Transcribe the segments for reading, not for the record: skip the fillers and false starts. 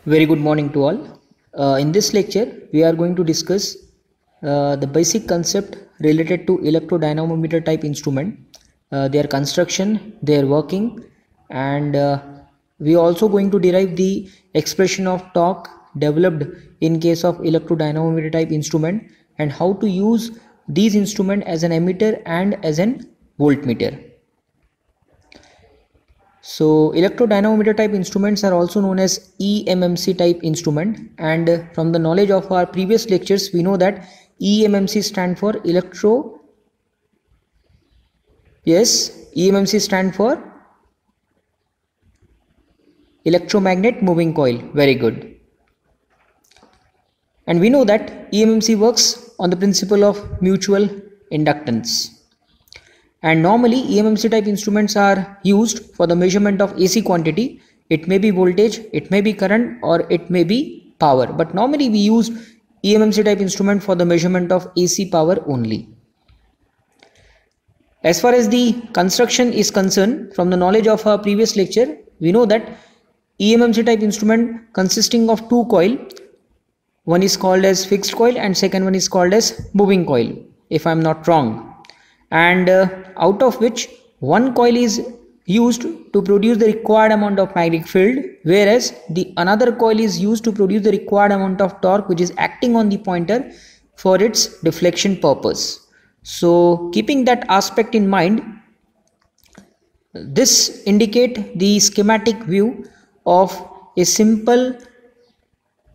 Very good morning to all. In this lecture, we are going to discuss the basic concept related to electrodynamometer type instrument, their construction, their working, and we are also going to derive the expression of torque developed in case of electrodynamometer type instrument and how to use these instrument as an ammeter and as an voltmeter. So electrodynamometer type instruments are also known as EMMC type instrument, and from the knowledge of our previous lectures we know that EMMC stand for EMMC stand for electromagnet moving coil. Very good. And we know that EMMC works on the principle of mutual inductance. And normally EMMC type instruments are used for the measurement of AC quantity. It may be voltage, it may be current, or it may be power, but normally we use EMMC type instrument for the measurement of AC power only. As far as the construction is concerned, from the knowledge of our previous lecture, we know that EMMC type instrument consisting of two coil, one is called as fixed coil and second one is called as moving coil, if I am not wrong. And out of which one coil is used to produce the required amount of magnetic field, whereas the another coil is used to produce the required amount of torque which is acting on the pointer for its deflection purpose. So keeping that aspect in mind, this indicate the schematic view of a simple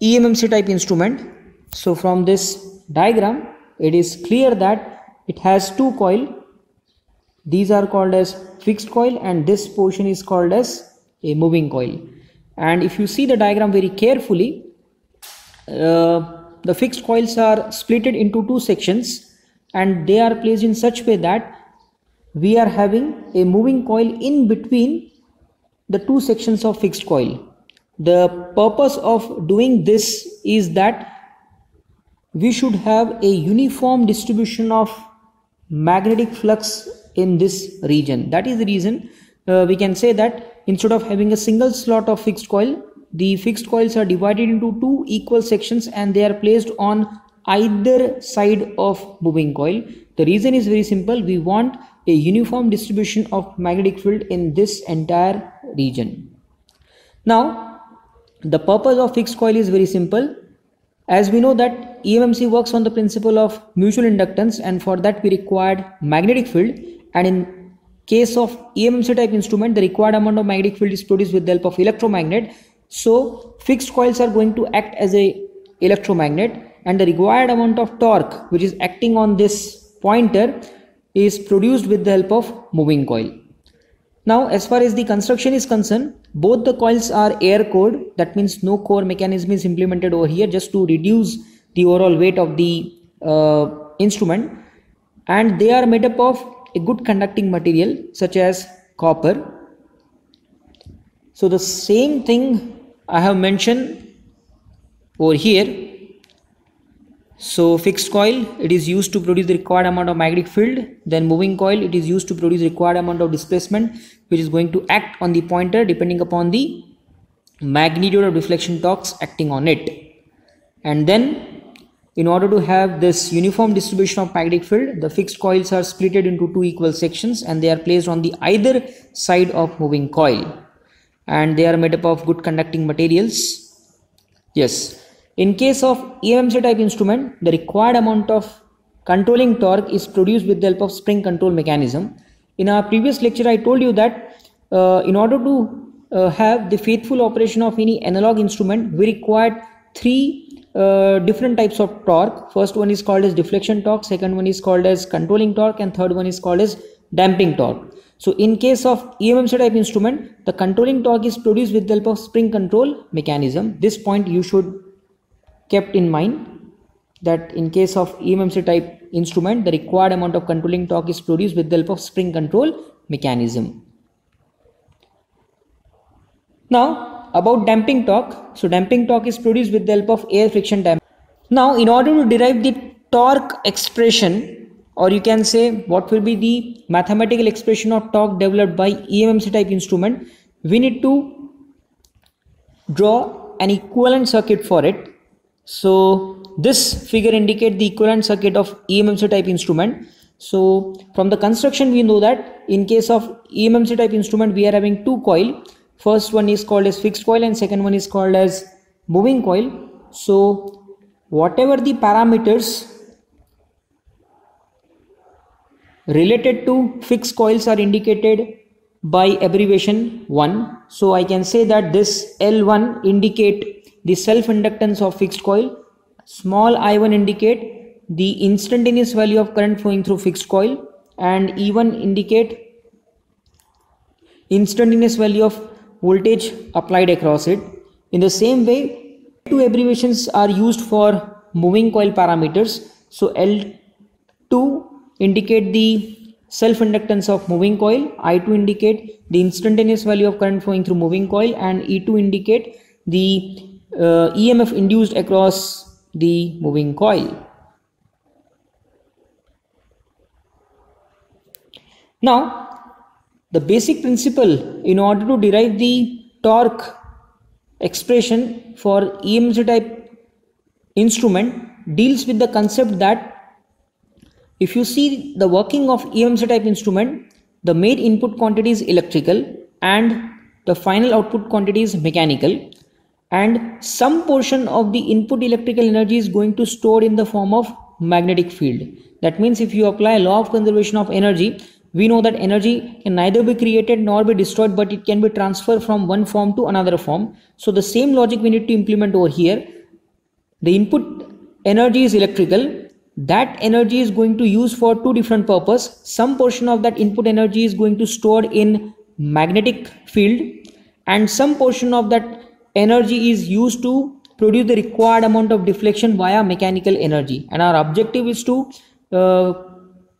EMMC type instrument. So from this diagram it is clear that it has two coil. These are called as fixed coil and this portion is called as a moving coil. And if you see the diagram very carefully, the fixed coils are splitted into two sections and they are placed in such way that we are having a moving coil in between the two sections of fixed coil. The purpose of doing this is that we should have a uniform distribution of magnetic flux in this region. That is the reason we can say that instead of having a single slot of fixed coil, the fixed coils are divided into two equal sections and they are placed on either side of moving coil. The reason is very simple. We want a uniform distribution of magnetic field in this entire region. Now the purpose of fixed coil is very simple. As we know that EMMC works on the principle of mutual inductance, and for that we required magnetic field, and in case of EMMC type instrument the required amount of magnetic field is produced with the help of electromagnet. So fixed coils are going to act as a electromagnet and the required amount of torque which is acting on this pointer is produced with the help of moving coil. Now as far as the construction is concerned, both the coils are air cored. That means no core mechanism is implemented over here just to reduce the overall weight of the instrument, and they are made up of a good conducting material such as copper. So the same thing I have mentioned over here. So fixed coil, it is used to produce the required amount of magnetic field. Then moving coil, it is used to produce the required amount of displacement which is going to act on the pointer depending upon the magnitude of deflection torques acting on it. And then in order to have this uniform distribution of magnetic field, the fixed coils are splitted into two equal sections and they are placed on the either side of moving coil, and they are made up of good conducting materials. Yes. In case of EMMC type instrument, the required amount of controlling torque is produced with the help of spring control mechanism. In our previous lecture, I told you that in order to have the faithful operation of any analog instrument, we required three different types of torque. First one is called as deflection torque, second one is called as controlling torque, and third one is called as damping torque. So in case of EMMC type instrument, the controlling torque is produced with the help of spring control mechanism. This point you should kept in mind, that in case of EMMC type instrument the required amount of controlling torque is produced with the help of spring control mechanism. Now about damping torque. So damping torque is produced with the help of air friction damping. Now in order to derive the torque expression, or you can say what will be the mathematical expression of torque developed by EMMC type instrument, we need to draw an equivalent circuit for it. So this figure indicates the equivalent circuit of EMMC type instrument. So from the construction we know that in case of EMMC type instrument we are having two coil. First one is called as fixed coil and second one is called as moving coil. So whatever the parameters related to fixed coils are indicated by abbreviation 1. So I can say that this L1 indicate the self inductance of fixed coil, small I1 indicate the instantaneous value of current flowing through fixed coil, and E1 indicate instantaneous value of voltage applied across it. In the same way, two abbreviations are used for moving coil parameters. So L2 indicate the self inductance of moving coil, I2 indicate the instantaneous value of current flowing through moving coil, and E2 indicate the EMF induced across the moving coil. Now the basic principle in order to derive the torque expression for EMC type instrument deals with the concept that if you see the working of EMC type instrument, the main input quantity is electrical and the final output quantity is mechanical, and some portion of the input electrical energy is going to store in the form of magnetic field. That means if you apply law of conservation of energy, we know that energy can neither be created nor be destroyed, but it can be transferred from one form to another form. So the same logic we need to implement over here. The input energy is electrical. That energy is going to use for two different purposes. Some portion of that input energy is going to store in magnetic field, and some portion of that energy is used to produce the required amount of deflection via mechanical energy. And our objective is to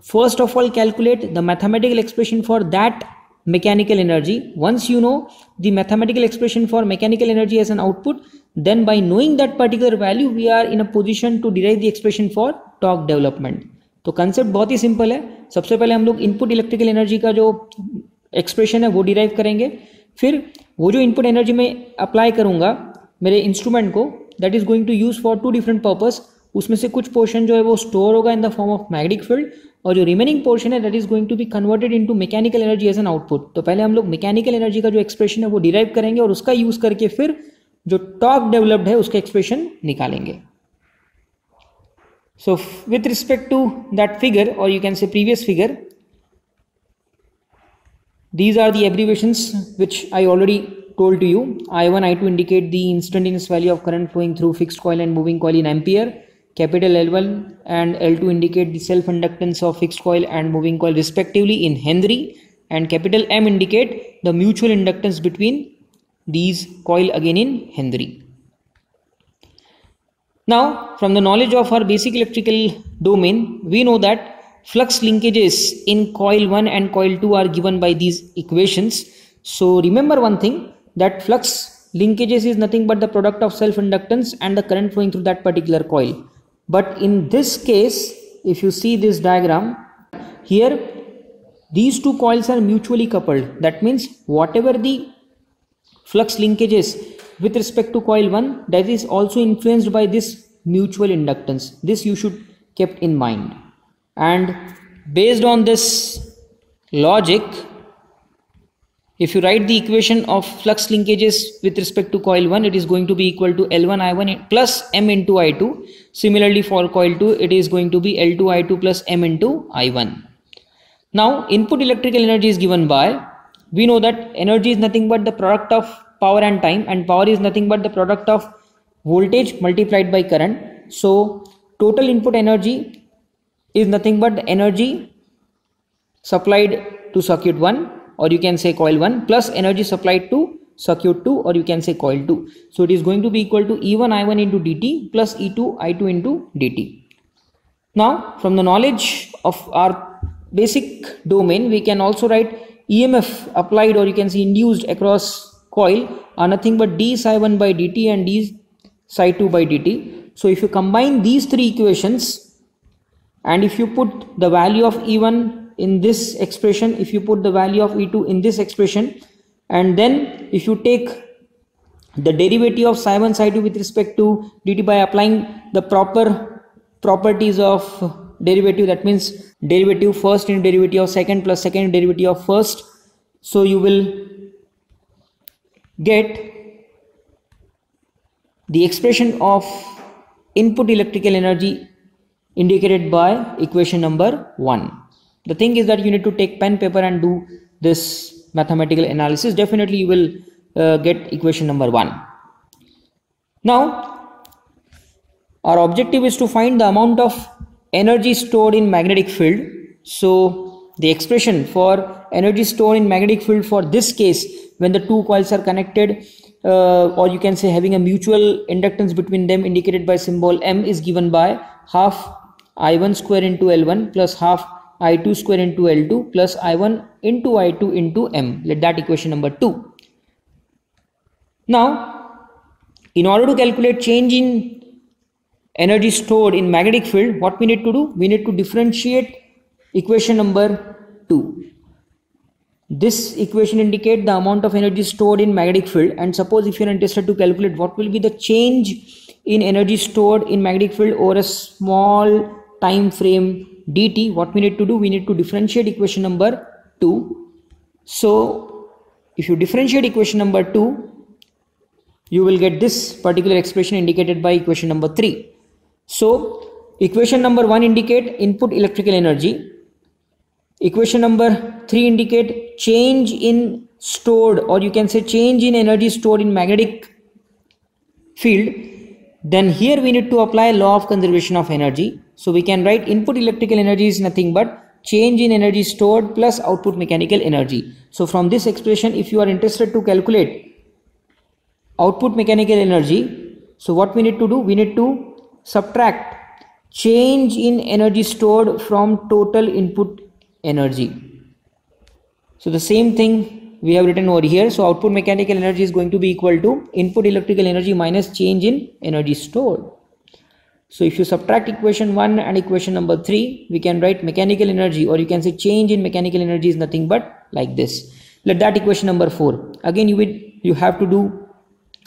first of all calculate the mathematical expression for that mechanical energy. Once you know the mathematical expression for mechanical energy as an output, then by knowing that particular value we are in a position to derive the expression for torque development. तो concept बहुत ही simple है. सबसे पहले हम लोग input electrical energy का जो expression है वो डिराइव करेंगे, फिर वो जो इनपुट एनर्जी में अप्लाई करूंगा मेरे इंस्ट्रूमेंट को, that is going to use for two different purpose. उसमें से कुछ पोर्शन जो है वो स्टोर होगा in the form of magnetic field, और जो रिमेनिंग पोर्शन है that is going to be converted into mechanical energy as an output. तो पहले हम लोग मैकेनिकल एनर्जी का जो एक्सप्रेशन है वो डिराइव करेंगे और उसका यूज करके फिर जो टॉर्क डेवलप्ड है उसका एक्सप्रेशन निकालेंगे. So with respect to that figure, or you can say previous figure, these are the abbreviations which I already told to you. I1, I2 indicate the instantaneous value of current flowing through fixed coil and moving coil in ampere. Capital L1 and L2 indicate the self inductance of fixed coil and moving coil respectively in Henry, and capital M indicate the mutual inductance between these coil again in Henry. Now from the knowledge of our basic electrical domain, we know that flux linkages in coil 1 and coil 2 are given by these equations. So remember one thing, that flux linkages is nothing but the product of self inductance and the current flowing through that particular coil. But in this case, if you see this diagram here, these two coils are mutually coupled. That means whatever the flux linkages with respect to coil 1, that is also influenced by this mutual inductance. This you should keep in mind. And based on this logic, if you write the equation of flux linkages with respect to coil 1, it is going to be equal to L1 I1 plus M into I2. Similarly for coil 2, it is going to be L2 I2 plus M into I1. Now input electrical energy is given by, we know that energy is nothing but the product of power and time, and power is nothing but the product of voltage multiplied by current. So total input energy is nothing but the energy supplied to circuit 1, or you can say coil 1, plus energy supplied to circuit 2, or you can say coil 2. So it is going to be equal to E1 I1 into dt plus E2 I2 into dt. Now from the knowledge of our basic domain, we can also write EMF applied, or you can say induced across coil are nothing but d psi 1 by dt and d psi 2 by dt. So if you combine these three equations and if you put the value of E1 in this expression, if you put the value of E2 in this expression, and then if you take the derivative of psi 1 psi 2 with respect to dt by applying the proper properties of derivative. That means derivative first into derivative of second plus second derivative of first. So you will get the expression of input electrical energy indicated by equation number 1. The thing is that you need to take pen paper and do this mathematical analysis. Definitely you will get equation number 1. Now our objective is to find the amount of energy stored in magnetic field. So the expression for energy stored in magnetic field for this case, when the two coils are connected, or you can say having a mutual inductance between them indicated by symbol M, is given by half I1 square into L1 plus half I2 square into L2 plus I1 into I2 into M. Let that equation number 2. Now, in order to calculate change in energy stored in magnetic field, what we need to do? We need to differentiate equation number 2. This equation indicates the amount of energy stored in magnetic field, and suppose if you are interested to calculate what will be the change in energy stored in magnetic field over a small time frame dt, what we need to do? We need to differentiate equation number 2. So if you differentiate equation number 2, you will get this particular expression indicated by equation number 3. So equation number 1 indicate input electrical energy. Equation number 3 indicate change in stored, or you can say change in energy stored in magnetic field. Then here we need to apply law of conservation of energy. So we can write input electrical energy is nothing but change in energy stored plus output mechanical energy. So from this expression, if you are interested to calculate output mechanical energy, so what we need to do? We need to subtract change in energy stored from total input energy. So the same thing we have written over here. So output mechanical energy is going to be equal to input electrical energy minus change in energy stored. So if you subtract equation 1 and equation number 3, we can write mechanical energy, or you can say change in mechanical energy is nothing but like this. Let that equation number 4. Again you have to do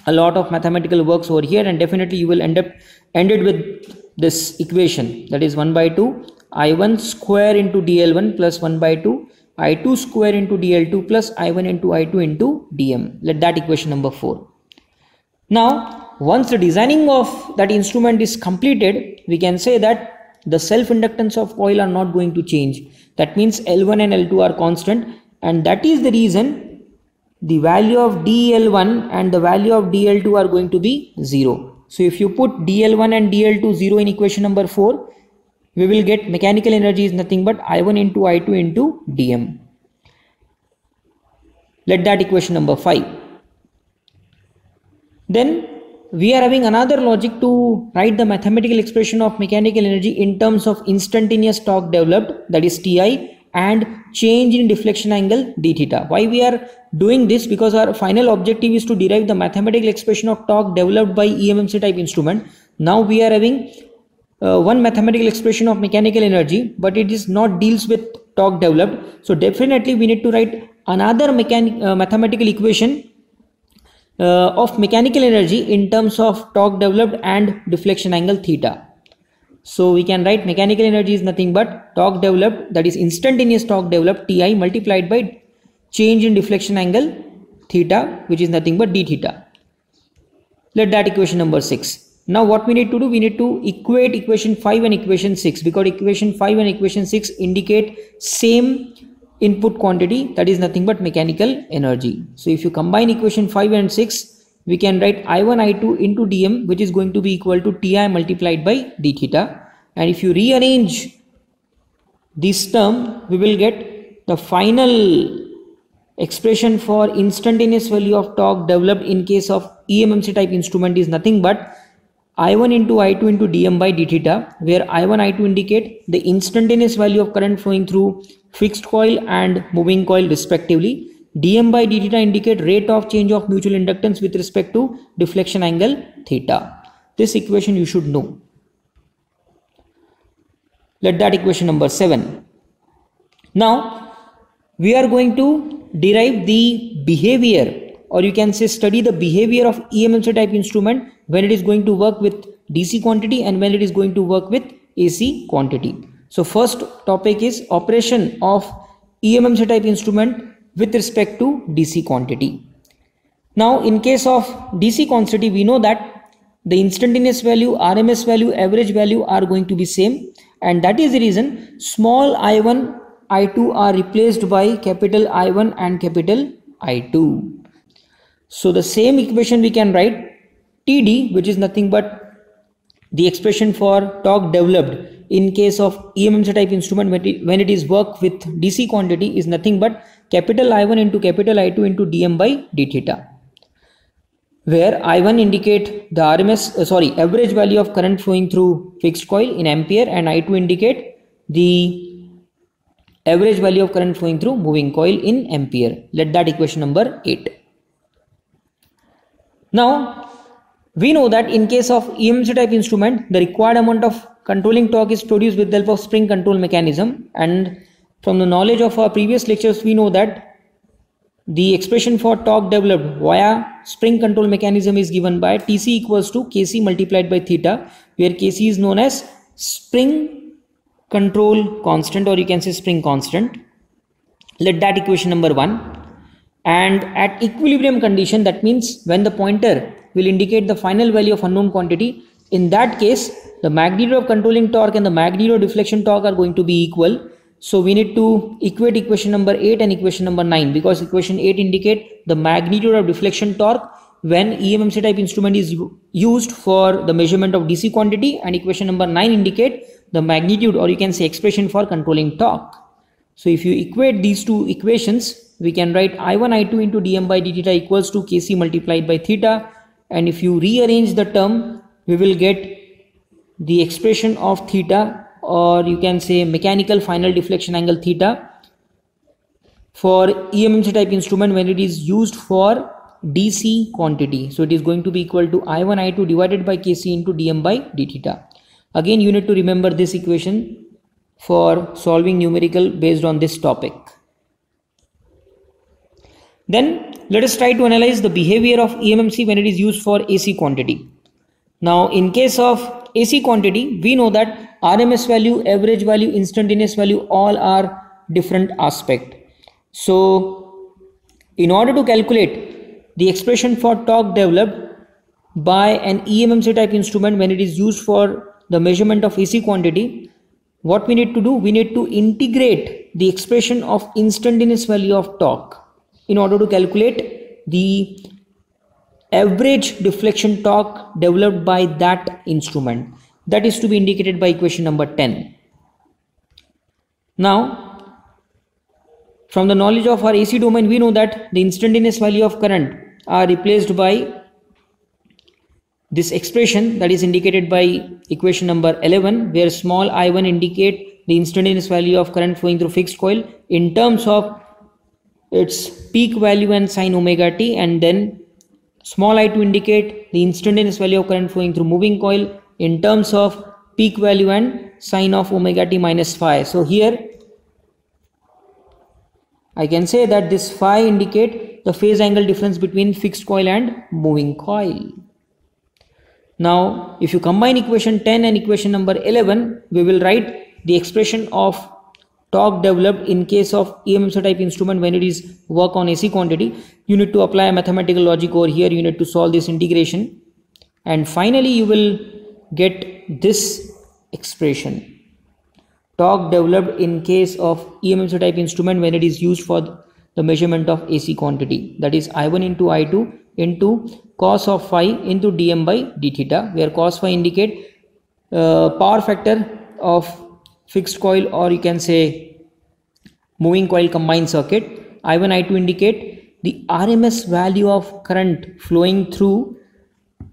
a lot of mathematical works over here, and definitely you will ended with this equation, that is 1 by 2 I1 square into dl1 plus 1 by 2 I2 square into dl2 plus I1 into I2 into dm. Let that equation number 4. Now once the designing of that instrument is completed, we can say that the self inductance of coil are not going to change. That means L1 and L2 are constant, and that is the reason the value of dl1 and the value of dl2 are going to be 0. So if you put dl1 and dl2 0 in equation number 4, we will get mechanical energy is nothing but I1 into I2 into dm. Let that equation number 5. Then we are having another logic to write the mathematical expression of mechanical energy in terms of instantaneous torque developed, that is Ti, and change in deflection angle d theta. Why we are doing this? Because our final objective is to derive the mathematical expression of torque developed by EMMC type instrument. Now we are having one mathematical expression of mechanical energy, but it is not deals with torque developed. So definitely we need to write another mathematical equation of mechanical energy in terms of torque developed and deflection angle theta. So we can write mechanical energy is nothing but torque developed, that is instantaneous torque developed Ti multiplied by change in deflection angle theta, which is nothing but d theta. Let that equation number 6. Now what we need to do? We need to equate equation 5 and equation 6, because equation 5 and equation 6 indicate same input quantity, that is nothing but mechanical energy. So if you combine equation 5 and 6, we can write I1 I2 into dm, which is going to be equal to Ti multiplied by d theta. And if you rearrange this term, we will get the final expression for instantaneous value of torque developed in case of EMMC type instrument is nothing but I1 into I2 into dm by d theta, where I1 I2 indicate the instantaneous value of current flowing through fixed coil and moving coil respectively. Dm by d theta indicate rate of change of mutual inductance with respect to deflection angle theta. This equation you should know. Let that equation number 7. Now we are going to derive the behavior or you can say study the behavior of EMMC type instrument when it is going to work with DC quantity and when it is going to work with AC quantity. So first topic is operation of EMMC type instrument with respect to DC quantity. Now in case of DC quantity, we know that the instantaneous value, RMS value, average value are going to be same, and that is the reason small I1, I2 are replaced by capital I1 and capital I2. So the same equation we can write TD, which is nothing but the expression for torque developed in case of EMMC type instrument when it is work with DC quantity, is nothing but capital I1 into capital I2 into dm by d theta, where I1 indicate the average value of current flowing through fixed coil in ampere, and I2 indicate the average value of current flowing through moving coil in ampere. Let that equation number 8. Now we know that in case of EMMC type instrument, the required amount of controlling torque is produced with the help of spring control mechanism, and from the knowledge of our previous lectures we know that the expression for torque developed via spring control mechanism is given by Tc equals to Kc multiplied by theta, where Kc is known as spring control constant, or you can say spring constant. Let that equation number 1. And at equilibrium condition, that means when the pointer will indicate the final value of unknown quantity, in that case the magnitude of controlling torque and the magnitude of deflection torque are going to be equal. So we need to equate equation number 8 and equation number 9, because equation 8 indicate the magnitude of deflection torque when EMMC type instrument is used for the measurement of DC quantity, and equation number 9 indicate the magnitude, or you can say expression for controlling torque. So if you equate these two equations, we can write I1 I2 into dm by d theta equals to Kc multiplied by theta, and if you rearrange the term, we will get the expression of theta, or you can say mechanical final deflection angle theta, for EMMC type instrument when it is used for DC quantity. So it is going to be equal to I1 I2 divided by Kc into dm by d theta. Again you need to remember this equation for solving numerical based on this topic. Then let us try to analyze the behavior of EMMC when it is used for AC quantity. Now in case of AC quantity, we know that RMS value, average value, instantaneous value all are different aspect. So in order to calculate the expression for torque developed by an EMMC type instrument when it is used for the measurement of AC quantity, what we need to do, we need to integrate the expression of instantaneous value of torque in order to calculate the average deflection torque developed by that instrument. That is to be indicated by equation number 10. Now from the knowledge of our AC domain, we know that the instantaneous value of current are replaced by this expression that is indicated by equation number 11, where small I1 indicate the instantaneous value of current flowing through fixed coil in terms of its peak value and sine omega t, and then small I2 indicate the instantaneous value of current flowing through moving coil in terms of peak value and sine of omega t minus phi. So here I can say that this phi indicate the phase angle difference between fixed coil and moving coil. Now if you combine equation 10 and equation number 11, we will write the expression of torque developed in case of EMMC type instrument when it is work on AC quantity. You need to apply a mathematical logic over here, you need to solve this integration, and finally you will get this expression: torque developed in case of EMMC type instrument when it is used for the measurement of AC quantity, that is I1 into I2 into cos of phi into dm by d theta, where cos phi indicate power factor of fixed coil, or you can say moving coil combined circuit. I1 I2 indicate the RMS value of current flowing through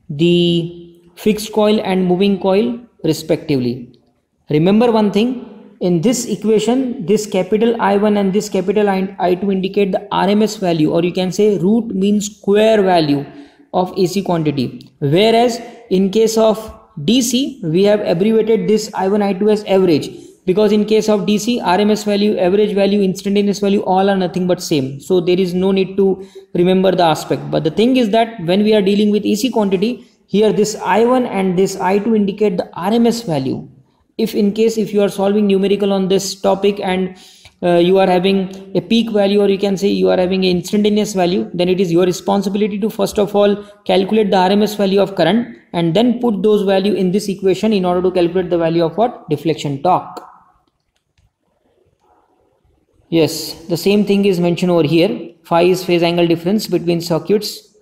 the fixed coil and moving coil respectively. Remember one thing, in this equation this capital I1 and this capital I2 indicate the RMS value, or you can say root means square value of AC quantity, whereas in case of DC we have abbreviated this I1 I2 as average, because in case of DC, RMS value, average value, instantaneous value, all are nothing but same. So there is no need to remember the aspect. But the thing is that when we are dealing with AC quantity, here this I1 and this I2 indicate the RMS value. If you are solving numerical on this topic and you are having a peak value, or you can say you are having an instantaneous value, then it is your responsibility to first of all calculate the RMS value of current and then put those value in this equation in order to calculate the value of what? Deflection torque. Yes, the same thing is mentioned over here. Phi is phase angle difference between circuits,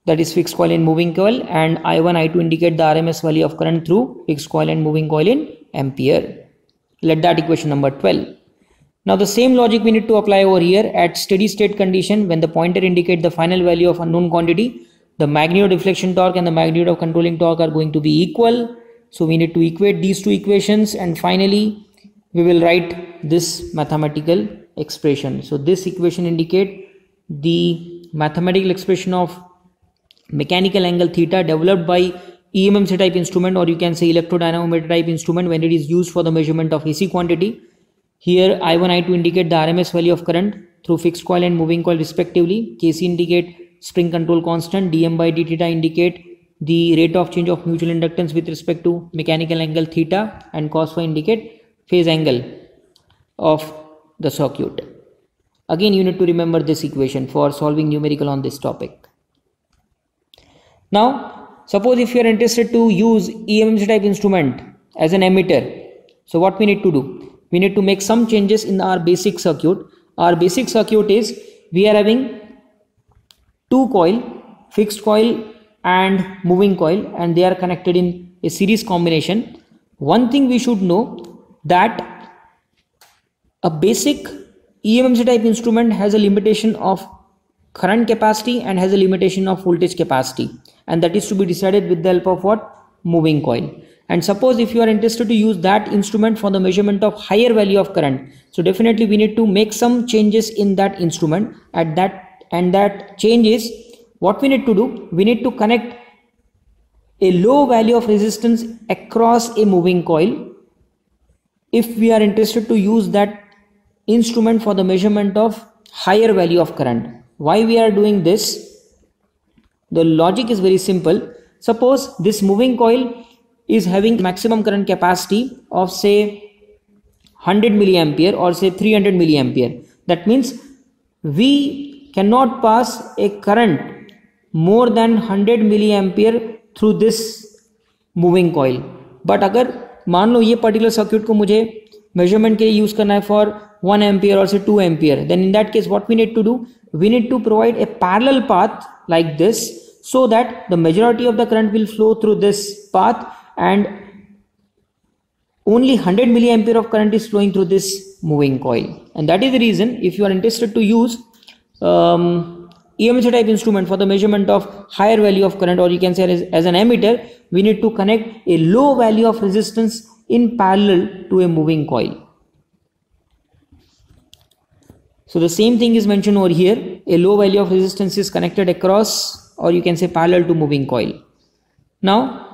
that is fixed coil and moving coil, and I1, I2 indicate the RMS value of current through fixed coil and moving coil in ampere. Let that equation number 12. Now the same logic we need to apply over here at steady state condition. When the pointer indicates the final value of unknown quantity, the magnitude of deflection torque and the magnitude of controlling torque are going to be equal. So we need to equate these two equations, and finally we will write this mathematical expression. So this equation indicate the mathematical expression of mechanical angle theta developed by EMMC type instrument, or you can say electrodynamometer type instrument, when it is used for the measurement of AC quantity. Here I1, I2 indicate the RMS value of current through fixed coil and moving coil respectively. Kc indicate spring control constant, dm by d theta indicate the rate of change of mutual inductance with respect to mechanical angle theta, and cos phi indicate phase angle of the circuit. Again, you need to remember this equation for solving numerical on this topic. Now, suppose if you are interested to use EMMC type instrument as an emitter, so what we need to do? We need to make some changes in our basic circuit. Our basic circuit is, we are having two coil, fixed coil and moving coil, and they are connected in a series combination. One thing we should know, that a basic EMMC type instrument has a limitation of current capacity and has a limitation of voltage capacity, and that is to be decided with the help of what? Moving coil. And suppose if you are interested to use that instrument for the measurement of higher value of current, so definitely we need to make some changes in that instrument and that change is, what we need to do, we need to connect a low value of resistance across a moving coil if we are interested to use that instrument for the measurement of higher value of current. Why we are doing this? The logic is very simple. Suppose this moving coil is having maximum current capacity of say 100 milliampere or say 300 milliampere. That means we cannot pass a current more than 100 milliampere through this moving coil. But अगर मान लो ये particular circuit को मुझे measurement के लिए use करना है for 1 ampere or say 2 ampere, then in that case what we need to do? We need to provide a parallel path like this, so that the majority of the current will flow through this path and only 100 milliampere of current is flowing through this moving coil. And that is the reason, if you are interested to use EMMC type instrument for the measurement of higher value of current, or you can say as an emitter, we need to connect a low value of resistance in parallel to a moving coil. So the same thing is mentioned over here. A low value of resistance is connected across, or you can say parallel to moving coil. Now,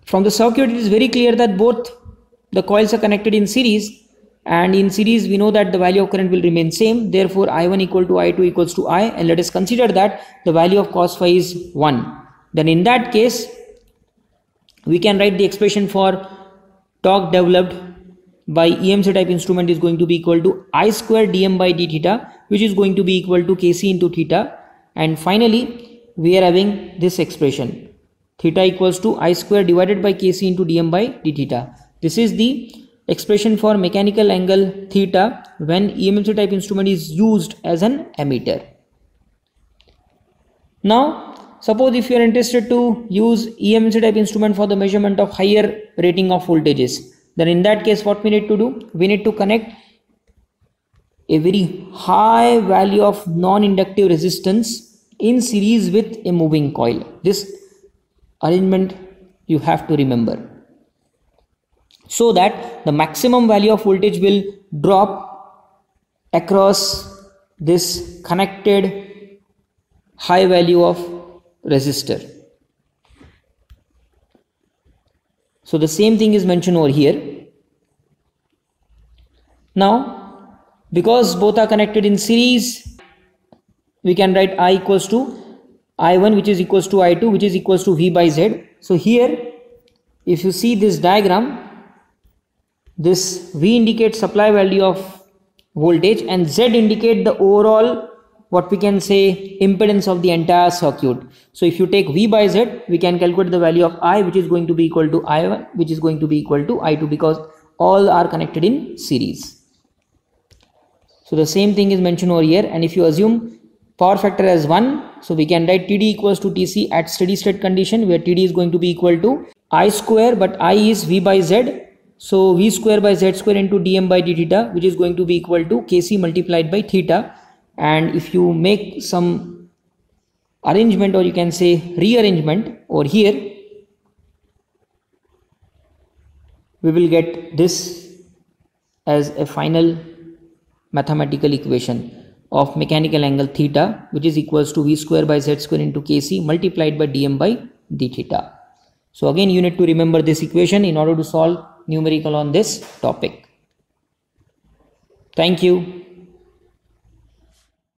from the circuit it is very clear that both the coils are connected in series, and in series we know that the value of current will remain same. Therefore I1 equal to I2 equals to I, and let us consider that the value of cos phi is 1. Then in that case we can write the expression for torque developed by EMMC type instrument is going to be equal to I square dm by d theta, which is going to be equal to Kc into theta. And finally we are having this expression, theta equals to I square divided by Kc into dm by d theta. This is the expression for mechanical angle theta when EMMC type instrument is used as an emitter. Now suppose if you are interested to use EMMC type instrument for the measurement of higher rating of voltages, then in that case what we need to do? We need to connect a very high value of non-inductive resistance in series with a moving coil. This arrangement you have to remember, so that the maximum value of voltage will drop across this connected high value of resistor. So the same thing is mentioned over here. Now, because both are connected in series, we can write I equals to I1 which is equals to I2 which is equals to V by Z. So here, if you see this diagram, this V indicates supply value of voltage and Z indicate the overall, what we can say, impedance of the entire circuit. So if you take V by Z, we can calculate the value of I, which is going to be equal to I1, which is going to be equal to I2, because all are connected in series. So the same thing is mentioned over here, and if you assume power factor as 1, so we can write TD equals to TC at steady state condition, where TD is going to be equal to I square, but I is V by Z. So V square by Z square into dm by d theta, which is going to be equal to Kc multiplied by theta. And if you make some arrangement, or you can say rearrangement over here, we will get this as a final mathematical equation of mechanical angle theta, which is equals to V square by Z square into Kc multiplied by dm by d theta. So again, you need to remember this equation in order to solve numerical on this topic. Thank you.